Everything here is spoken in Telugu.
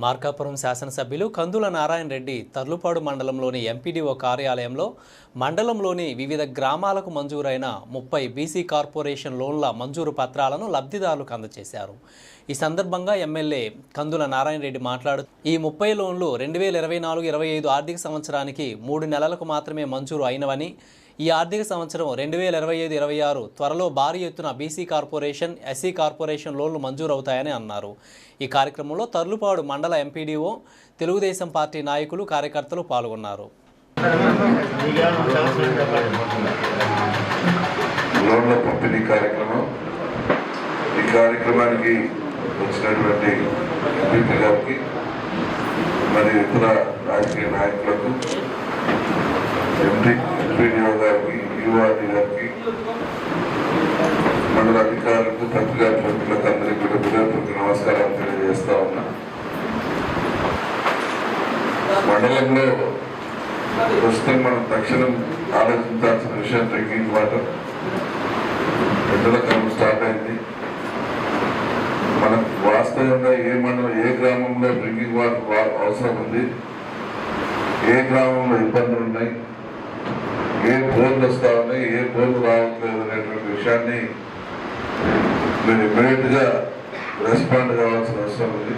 మార్కాపురం శాసనసభ్యులు కందుల నారాయణ రెడ్డి తర్లుపాడు మండలంలోని ఎంపీడీఓ కార్యాలయంలో మండలంలోని వివిధ గ్రామాలకు మంజూరైన 30 బీసీ కార్పొరేషన్ లోన్ల మంజూరు పత్రాలను లబ్ధిదారులకు అందజేశారు. ఈ సందర్భంగా ఎమ్మెల్యే కందుల నారాయణ రెడ్డి మాట్లాడుతూ ఈ 30 లోన్లు 2024-25 ఆర్థిక సంవత్సరానికి 3 నెలలకు మాత్రమే మంజూరు అయినవని, ఈ ఆర్థిక సంవత్సరం 2025-26 త్వరలో భారీ ఎత్తున బీసీ కార్పొరేషన్, ఎస్సీ కార్పొరేషన్ లోన్లు మంజూరవుతాయని అన్నారు. ఈ కార్యక్రమంలో తర్లుపాడు మండల ఎంపీడీఓ, తెలుగుదేశం పార్టీ నాయకులు, కార్యకర్తలు పాల్గొన్నారు. లోన్ల పంపిణీ కార్యక్రమం. ఈ కార్యక్రమానికి వచ్చినటువంటి ఎంపీ గారికి మరియు ఇతర రాజకీయ నాయకులకు, ఎంపీడీఓ గారికి, యువఆర్డీ గారికి, మండల అధికారులకు, పత్రికా ప్రముఖులకు అందరికీ కూడా హృదయపూర్వక నమస్కారాలు తెలియజేస్తా ఉన్నా. మండలంలో ప్రస్తుతం మనం తక్షణం ఆలోచించాల్సిన విషయం డ్రింకింగ్ వాటర్. ఎండల కాలం స్టార్ట్ అయింది. మనకు వాస్తవంగా ఏ మండలం, ఏ గ్రామంలో డ్రింకింగ్ వాటర్ అవసరం ఉంది, ఏ గ్రామంలో ఇబ్బందులు ఉన్నాయి, ఏ బోర్లు వస్తా ఉన్నాయి, ఏ బోర్లు రావట్లేదు అనేటువంటి విషయాన్ని మీరు ఇమ్మీడియట్గా రెస్పాండ్ కావాల్సిన అవసరం ఉంది.